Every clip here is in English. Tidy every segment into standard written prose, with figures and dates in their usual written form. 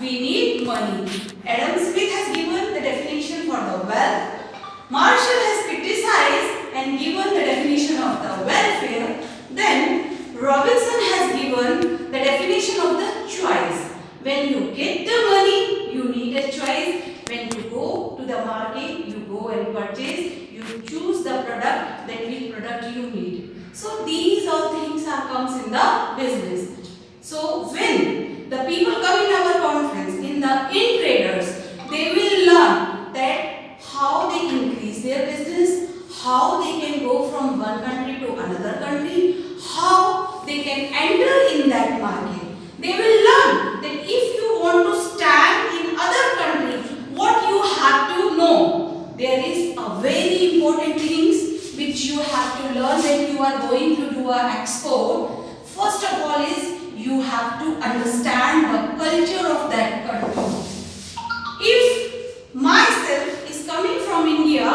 We need money. Adam Smith has given the definition for the wealth. Marshall has criticized and given the definition of the welfare. Then Robinson has given the definition of the choice. When you get the money, you need a choice. When you go to the market, you go and purchase, you choose the product, then which product you need. So these all things comes in the business. So when the people come in our conference, in the InTraders, they will learn that how they increase their business, how they can go from one country to another country, how they can enter in that market. They will learn that if you want to stand in other countries, what you have to know. There is a very important things which you have to learn when you are going to do an export. First of all is you have to understand the culture of that country. If myself is coming from India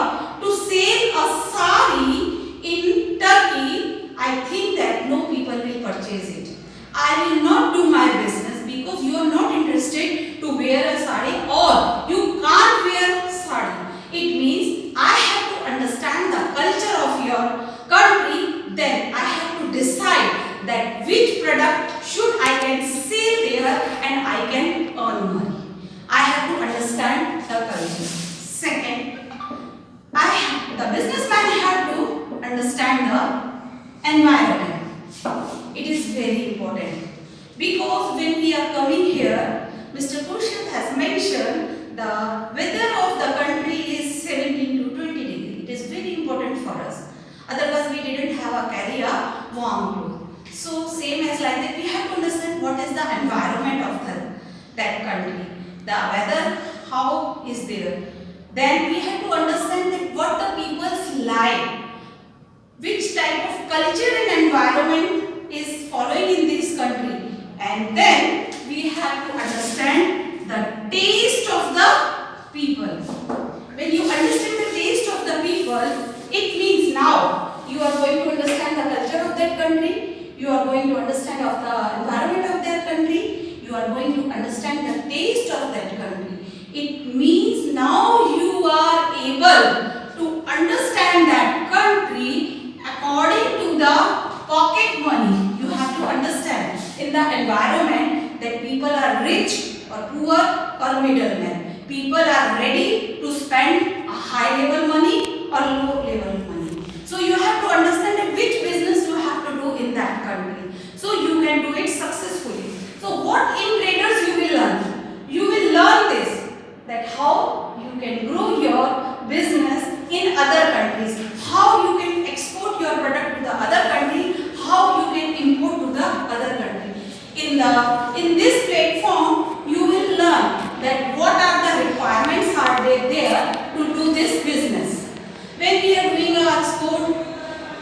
to sell a sari in Turkey, I think that no people will purchase it. I will not do my business because you are not interested to wear a sari or you can't wear sari. It means I have to understand the culture of your country. Then I have to decide that which product should I can sell there and I can earn money. I have to understand the culture. Second, the businessman have to understand the environment. It is very important because when we are coming here, Mr. Khurshid has mentioned the weather of the country is 17 to 20 degrees. It is very important for us. Otherwise, we didn't have a carry a warm cloth. So same as like that, we have to understand what is the environment of that country. The weather, how is there. Then we have to understand that what the people's like. Which type of culture and environment is following in this country. And then we have to understand the taste of the people. When you understand the taste of the people, it means now you are going to understand the culture of that country, you are going to understand of the environment of that country, you are going to understand the taste of that country. It means now you are able to understand that country according to the pocket money. You have to understand in the environment that people are rich or poor or middlemen. People are ready to spend a high level money or low level money. So you have to understand that which business you have to do in that country. So you can do it successfully. So what InTraders you will learn? You will learn this, that how you can grow your business in other countries, how you can export your product to the other country, how you can import to the other country. In this platform, you will learn that what are the requirements are there to do this business. When we are doing our export,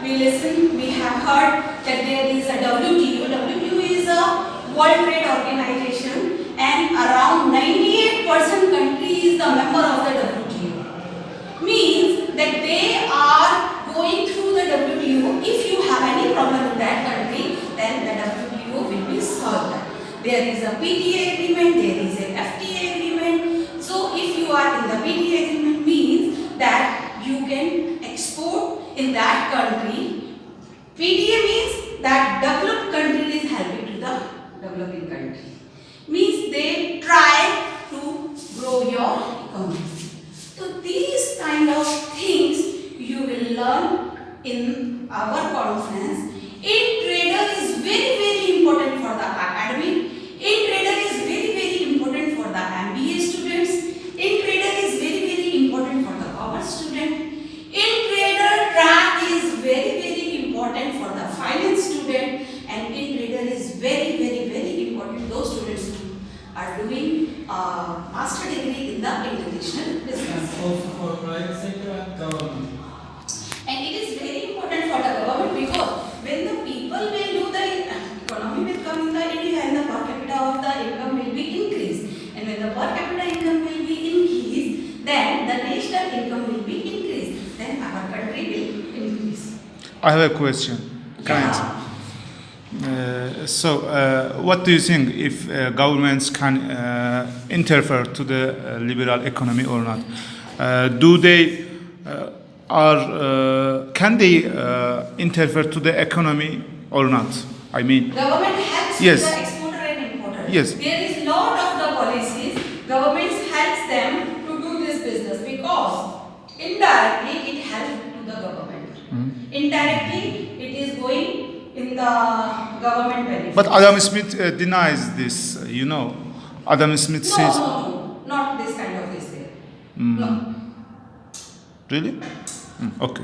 we have heard that there is a WTO. WTO is a World Trade Organization and around 98% country is the member of the WTO. Means that they are going through the WTO. If you have any problem in that country, then the WTO will be solved. There is a PTA agreement, there is a FTA agreement. So if you are in the PTA agreement means that you can export in that country. PTA means that developed country is helping to the developing country. Means they try to grow your economy. So these kind of things you will learn in our conference. InTrader is very important for the academic. InTrader is very important for the MBA students. InTrader is very important for the commerce student. InTrader track is very important for the finance student, and InTrader is very important those students who are doing a master degree in the international business. Also for private sector and government. And it is very important for the government because when the people will do the economy will come in the India and the per capita of the income will be increased. And when the per capita income will be increased, then the national income will be increased. Then our country will increase. I have a question. Can I answer? What do you think if governments can interfere to the liberal economy or not? Do they can they interfere to the economy or not? I mean, Government helps Yes. the exporter and importer. Yes. There is lot of the policies. Governments helps them to do this business because indirectly it helps to the government. Indirectly it is going in the government benefit. but Adam Smith denies this. Adam Smith says, No, not this kind of this thing. No. really? Okay.